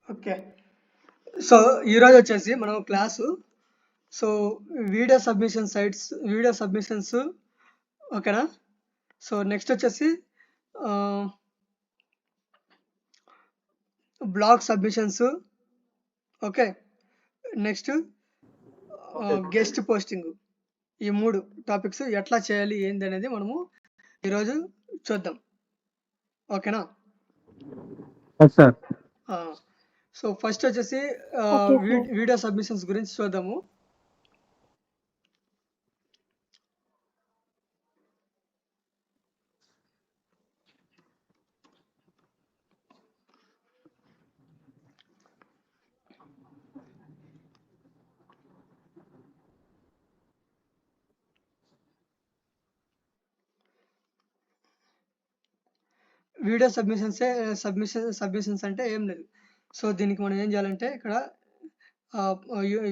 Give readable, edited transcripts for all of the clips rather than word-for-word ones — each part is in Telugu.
ఓకే. సో, ఈరోజు వచ్చేసి మనం క్లాసు సో, వీడియో సబ్మిషన్స్ ఓకేనా? సో, నెక్స్ట్ వచ్చేసి ఆహ్, blog submissions okay. Next okay. Guest posting. ఈ 3 టాపిక్స్ ఎట్లా చేయాలి ఏందనేది మనము ఈరోజు చూద్దాం. ఓకేనా? Yes sir. ఆ! సో, ఫస్ట్ వచ్చేసి ఓకే సార్. వీడియో సబ్మిషన్స్ గురించి చూద్దాము. వీడియో సబ్మిషన్స్ అంటే ఏం లేదు. సో, దీనికి మనం ఏం చేయాలంటే ఇక్కడ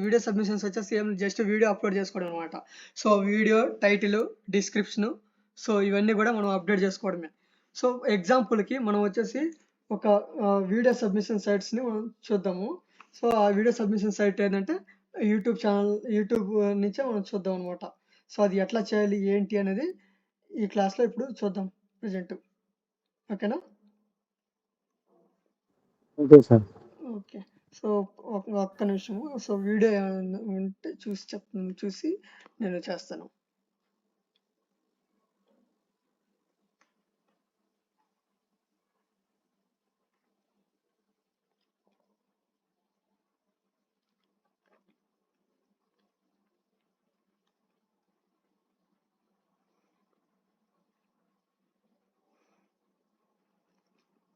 వీడియో సబ్మిషన్స్ వచ్చేసి ఏం జస్ట్ వీడియో అప్లోడ్ చేసుకోవడం అనమాట. So, video title, description so, ఇవన్నీ కూడా మనం అప్డేట్ చేసుకోవడమే. సో, ఎగ్జాంపుల్‌కి మనం వచ్చేసి ఒక వీడియో సబ్మిషన్ సైట్స్‌ని మనం చూద్దాము. సో, ఆ వీడియో సబ్మిషన్ సైట్ ఏందంటే యూట్యూబ్ నుంచే మనం చూద్దాం అనమాట. సో, అది ఎట్లా చేయాలి ఏంటి అనేది ఈ క్లాస్‌లో ఇప్పుడు చూద్దాం ప్రెజెంట్. ఓకేనా? Okay sir. ఓకే. సో, ఒక్క నిమిషము. సో, వీడియో ఏమైనా ఉంటే చూసి నేను చేస్తాను.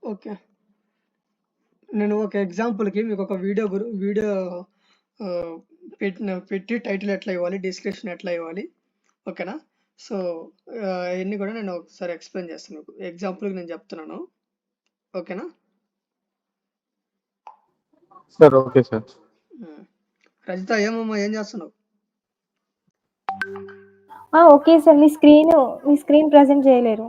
ఓకే. నేను ఒక ఎగ్జాంపుల్‌కి మీకు ఒక వీడియో పెట్టి టైటిల్ ఎట్లా ఇవ్వాలి, డిస్క్రిప్షన్ ఎట్లా ఇవ్వాలి. ఓకేనా? సో, అయన్నీ కూడా నేను ఒకసారి ఎక్స్‌ప్లెయిన్ చేస్తాను మీకు. ఎగ్జాంపుల్‌కి నేను చెప్తున్నాను. ఓకేనా? Sir okay sir. రజిత ఏమమ్మా ఏం చేస్తున్నావు? Okay sir. మీ స్క్రీన్ ప్రెజెంట్ చేయలేరు.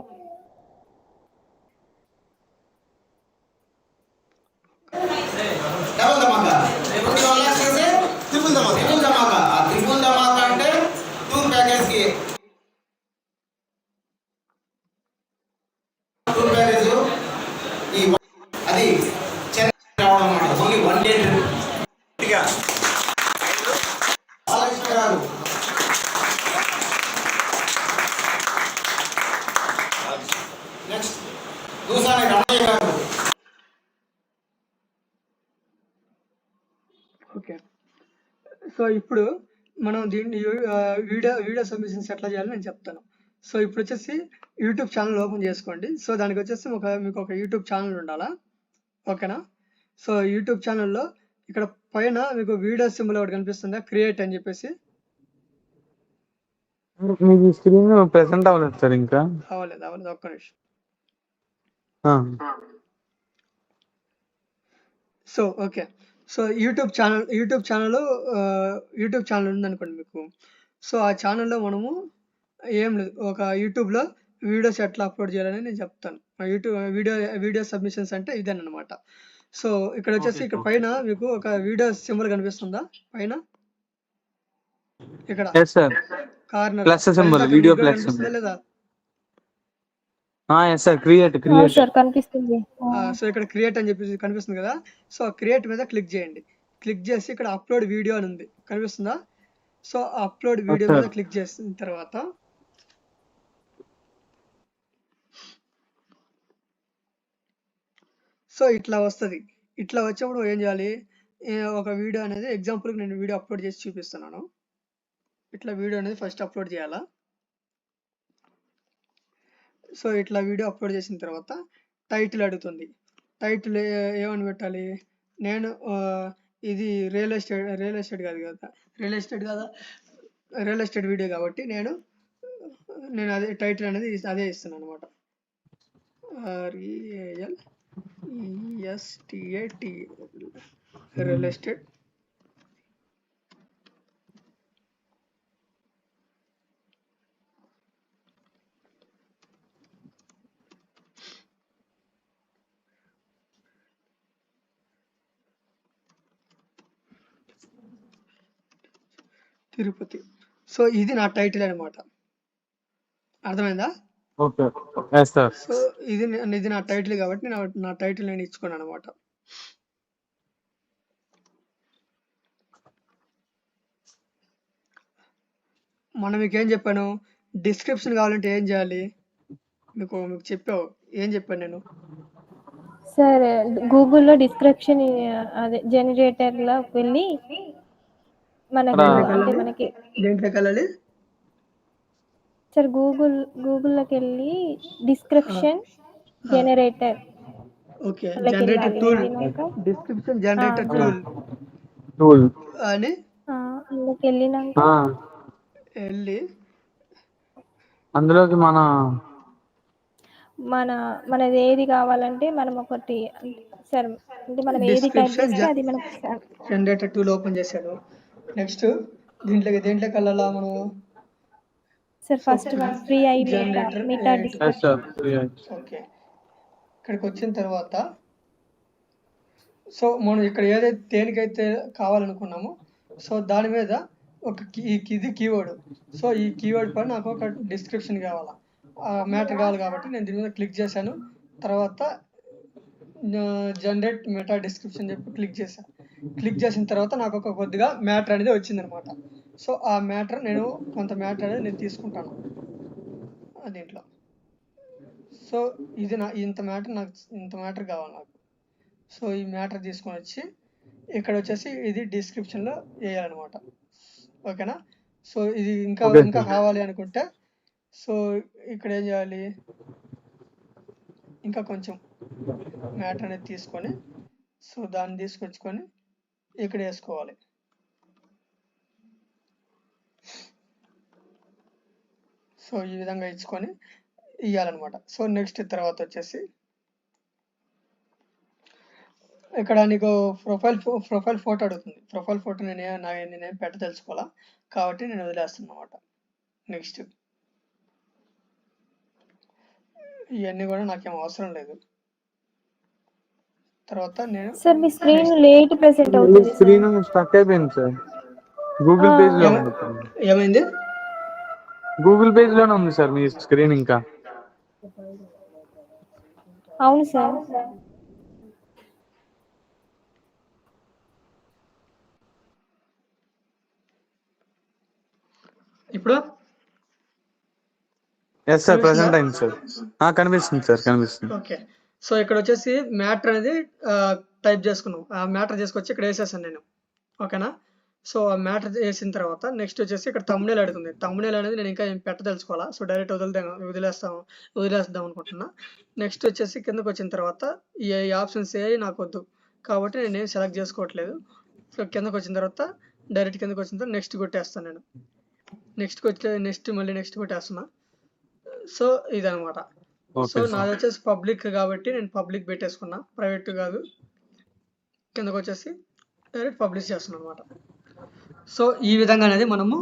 ఓకే. సో, ఇప్పుడు మనం దీన్ని వీడియో సబ్మిషన్స్ ఎట్లా చేయాలో నేను చెప్తాను. సో, ఇప్పుడు వచ్చేసి యూట్యూబ్ ఛానల్ ఓపెన్ చేసుకోండి. సో, దానికి వచ్చేసి మీకు ఒక యూట్యూబ్ ఛానల్ ఉండాలా. ఓకేనా? సో, యూట్యూబ్ ఛానల్‌లో ఇక్కడ పైన మీకు వీడియో సింబల్ ఒకటి కనిపిస్తుందా? క్రియేట్ అని చెప్పేసి. మీకు స్క్రీన్ ప్రెజెంట్ అవ్వలేదు సార్ ఇంకా. అవ్వలేదు. ఒక్క నిమిషం. ఆ. So, okay. So, YouTube channel ఉందనుకోండి మీకు. సో, ఆ ఛానల్‌లో మనము ఏం లేదు. ఒక యూట్యూబ్‌లో వీడియోస్ ఎట్లా అప్లోడ్ చేయాలని నేను చెప్తాను. వీడియో సబ్మిషన్స్ అంటే ఇదేననమాట. సో, ఇక్కడ వచ్చేసి ఇక్కడ పైన మీకు ఒక వీడియో సింబల్ కనిపిస్తుందా పైన? ఇక్కడ yes sir. Corner plus symbol, video plus కనిపిస్తుందా సింబల్. లేదా? Yes sir. క్రియేట్. సార్ కనిపిస్తుంది. సో, ఇక్కడ క్రియేట్ అని చెప్పేసి కనిపిస్తుంది కదా! సో, క్రియేట్ మీద క్లిక్ చేయండి. క్లిక్ చేసి ఇక్కడ అప్లోడ్ వీడియో అని ఉంది. కనిపిస్తుందా? సో, అప్లోడ్ వీడియో మీద క్లిక్ చేసిన తర్వాత సో, ఇట్లా వస్తది. ఇట్లా వచ్చినప్పుడు ఏం చేయాలి? ఒక వీడియో అనేది ఎగ్జాంపుల్‌కి నేను వీడియో అప్లోడ్ చేసి చూపిస్తున్నాను. ఇట్లా వీడియో అనేది ఫస్ట్ అప్లోడ్ చేయాలా. సో, ఇట్లా వీడియో అప్లోడ్ చేసిన తర్వాత టైటిల్ అడుగుతుంది. టైటిల్ ఏమని పెట్టాలి? నేను ఇది రియల్ ఎస్టేట్ కాదా? రియల్ ఎస్టేట్ వీడియో కాబట్టి నేను అదే టైటిల్ అనేది అదే ఇస్తున్నాను అనమాట. REALESTAT real estate Tirupati. So ఇది నా టైటిల్ అనమాట. అర్థమైందా? ఓకే. Yes sir. సో ఇది నా టైటిల్ కాబట్టి నా టైటిల్ నేను ఇచ్చుకున్నాను అనమాట. మనం మీకు ఏం చెప్పాను, డిస్క్రిప్షన్ కావాలంటే ఏం చేయాలి? మీకు చెప్పావు, ఏం చెప్పాను నేను? సార్ గూగుల్లో డిస్క్రిప్షన్ అదే జనరేటర్లో వెళ్ళి మనకు అంటే మనకి దేంట్లోకి వెళ్ళాలి సార్ గూగుల్లోకి వెళ్ళి డిస్క్రిప్షన్ జనరేటర్ ఓకే, అందులోకి జనరేటర్ వెళ్ళాలి. టూల్, వెళ్ళినాక డిస్క్రిప్షన్ జనరేటర్ టూల్ టూల్ అని అందులోకి వెళ్ళినాక వెళ్ళి అందులోకి మనది ఏది కావాలంటే మనం ఒకటి సార్ అంటే మనం ఏది టైప్ చేస్తే అది మనకి జనరేటర్ టూల్ ఓపెన్ చేశాడు. నెక్స్ట్ దేంట్లోకి వెళ్ళాలా మనం? Sir first free I meta description. Okay, ఇక్కడికి వచ్చిన తర్వాత సో మనం ఇక్కడ ఏదైతే దేనికైతే కావాలనుకున్నామో సో దాని మీద ఒక ఇది కీవర్డ్. సో ఈ కీవర్డ్ పైన నాకు ఒక డిస్క్రిప్షన్ కావాలా, మ్యాటర్ కావాలి కాబట్టి నేను దీని మీద క్లిక్ చేశాను. తర్వాత జనరేట్ మెటా డిస్క్రిప్షన్ చెప్పి క్లిక్ చేశాను. క్లిక్ చేసిన తర్వాత నాకు ఒక కొద్దిగా మ్యాటర్ అనేది వచ్చిందనమాట. సో ఆ మ్యాటర్ కొంత మ్యాటర్ అనేది నేను తీసుకుంటాను దీంట్లో. సో ఇది ఇంత మ్యాటర్ కావాలి నాకు. సో ఈ మ్యాటర్ తీసుకొని వచ్చి ఇక్కడ వచ్చేసి ఇది డిస్క్రిప్షన్లో వేయాలన్నమాట. ఓకేనా? సో ఇది ఇంకా కావాలి అనుకుంటే సో ఇక్కడ ఏం చేయాలి, ఇంకా కొంచెం మ్యాటర్ అనేది తీసుకొని సో దాన్ని తీసుకొచ్చుకొని ఇక్కడ వేసుకోవాలి. సో ఈ విధంగా ఇచ్చుకొని ఇవ్వాలన్నమాట. సో నెక్స్ట్ తర్వాత వచ్చేసి ఇక్కడ నీకు ప్రొఫైల్ ఫోటో అడుగుతుంది. ప్రొఫైల్ ఫోటో నేనేం పెట్టదలుచుకోవాలా కాబట్టి నేను వదిలేస్తాను అనమాట. నెక్స్ట్ ఇవన్నీ కూడా నాకేం అవసరం లేదు. తర్వాత నేను సార్ మీ స్క్రీన్ లేట్ ప్రెజెంట్ అవుతుంది. స్క్రీన్ స్టక్ అయిపోయింది సార్. గూగుల్ పేజ్ లో ఉంది. ఏమైంది? గూగుల్ పేజ్ లోనే ఉంది సార్ మీ స్క్రీన్ ఇంకా. అవును సార్. ఇప్పుడు ఎస్ సార్, ప్రెసెంట్ అయింది సార్. కనిపిస్తుంది సార్, కనిపిస్తుంది. ఓకే, సో ఇక్కడ వచ్చేసి మ్యాటర్ అనేది టైప్ చేసుకున్నాం. ఆ మ్యాటర్ చేసుకొచ్చి ఇక్కడ వేసేసాను నేను. ఓకేనా? సో ఆ మ్యాటర్ వేసిన తర్వాత నెక్స్ట్ వచ్చేసి ఇక్కడ తమ్నేల్ అడుగుతుంది. తమ్నేల్ అనేది నేను ఇంకా ఏం పెట్టదలుచుకోవాలా. సో డైరెక్ట్ వదిలేద్దాం అనుకుంటున్నా. నెక్స్ట్ వచ్చేసి కిందకు వచ్చిన తర్వాత ఈ ఆప్షన్స్ నాకు వద్దు కాబట్టి నేను ఏం సెలెక్ట్ చేసుకోవట్లేదు. సో కిందకు వచ్చిన తర్వాత డైరెక్ట్ కిందకు వచ్చిన తర్వాత నెక్స్ట్ కొట్టేస్తాను నేను. మళ్ళీ నెక్స్ట్ కొట్టేస్తున్నా. సో ఇదనమాట. సో నాది వచ్చేసి పబ్లిక్ కాబట్టి నేను పబ్లిక్ పెట్టేసుకున్నా, ప్రైవేట్ కాదు. కిందకు వచ్చేసి డైరెక్ట్ పబ్లిష్ చేస్తున్నాను అనమాట. సో ఈ విధంగా అనేది మనము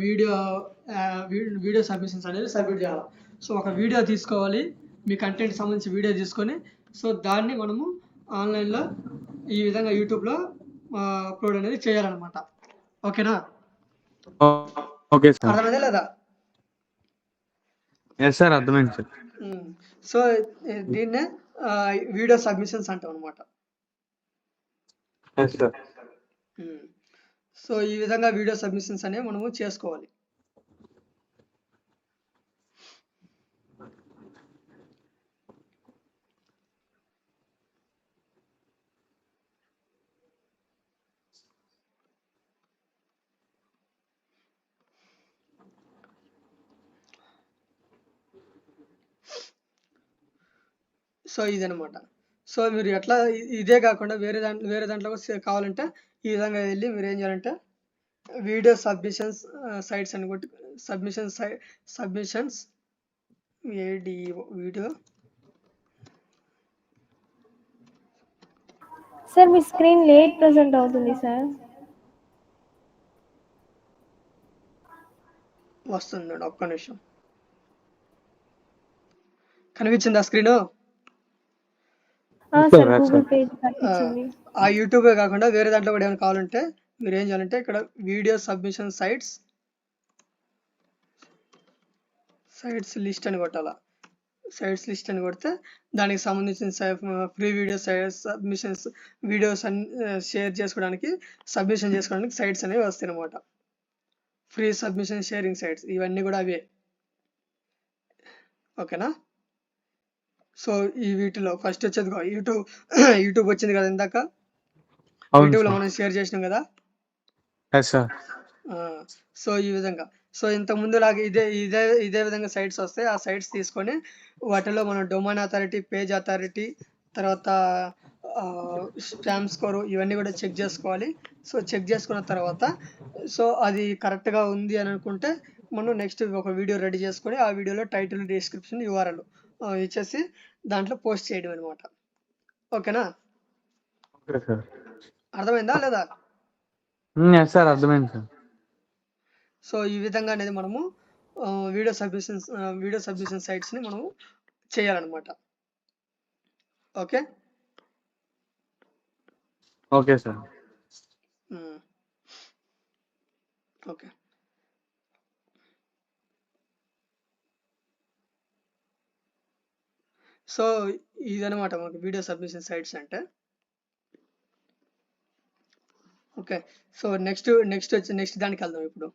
వీడియో సబ్మిషన్స్ అనేది సబ్మిట్ చేయాలి. సో ఒక వీడియో తీసుకోవాలి, మీ కంటెంట్ సంబంధించి వీడియో తీసుకొని సో దాన్ని మనము ఆన్లైన్లో ఈ విధంగా యూట్యూబ్లో అప్లోడ్ అనేది చేయాలన్నమాట. ఓకేనా? Okay sir. అర్థమైందా లేదా? ఎస్ సార్, అర్థమైంది సార్. సో దీన్నే వీడియో సబ్మిషన్స్ అంటాం అనమాట. Yes sir. సో ఈ విధంగా వీడియో సబ్మిషన్స్ అనేవి మనము చేసుకోవాలి. సో ఇదనమాట. సో మీరు ఎట్లా ఇదే కాకుండా వేరే దాంట్లో కావాలంటే ఈ విధంగా వెళ్ళి మీరు ఏం చేయాలంటే వీడియో సబ్మిషన్స్ సైట్స్ అని కొట్టి సబ్మిషన్స్ వీడియో. సార్ మీ స్క్రీన్ లేట్ ప్రెజెంట్ అవుతుంది సార్. వస్తుంది, ఒక్క నిమిషం. కనిపించిందా స్క్రీన్? సార్ గూగుల్ పేజ్ కనిపించింది. ఆ యూట్యూబే కాకుండా వేరే దాంట్లో కూడా ఏమైనా కావాలంటే మీరు ఏం చేయాలంటే ఇక్కడ వీడియో సబ్మిషన్ సైట్స్ లిస్ట్ అని కొట్టాలా. సైట్స్ లిస్ట్ అని కొడితే దానికి సంబంధించిన ఫ్రీ వీడియో సబ్మిషన్స్ వీడియోస్ అన్ని షేర్ చేసుకోవడానికి సబ్మిషన్ చేసుకోవడానికి సైట్స్ అనేవి వస్తాయి అన్నమాట. ఫ్రీ సబ్మిషన్ షేరింగ్ సైట్స్ ఇవన్నీ కూడా అవే. ఓకేనా. సో ఈ వీటిలో ఫస్ట్ వచ్చేది యూట్యూబ్ వచ్చింది కదా ఇందాక. అవును యూట్యూబ్లో సార్. మనం షేర్ చేసినాం కదా. Yes sir. సో ఈ విధంగా సో ఇంతకు ముందు లాగా ఇదే విధంగా సైట్స్ వస్తాయి. ఆ సైట్స్ తీసుకొని వాటిలో మనం డొమైన్ అథారిటీ, పేజ్ అథారిటీ, తర్వాత స్పామ్ స్కోర్ ఇవన్నీ కూడా చెక్ చేసుకోవాలి. సో చెక్ చేసుకున్న తర్వాత సో అది కరెక్ట్గా ఉంది అని అనుకుంటే మనం నెక్స్ట్ ఒక వీడియో రెడీ చేసుకొని ఆ వీడియోలో టైటిల్, డిస్క్రిప్షన్, URL ఇచ్చేసి దాంట్లో పోస్ట్ చేయడం అనమాట. ఓకేనా. Okay sir. అర్థమైందా లేదా? ఎస్ సార్, అర్థమైంది సార్. సో ఈ విధంగా అనేది మనము వీడియో సబ్మిషన్ సైట్స్ని మనము చేయాలన్నమాట. Okay. Okay sir. Okay. So ఇదనమాట మనకు వీడియో సబ్మిషన్ సైట్స్ అంటే. ఓకే. సో నెక్స్ట్ దానికి వెళ్దాం ఇప్పుడు.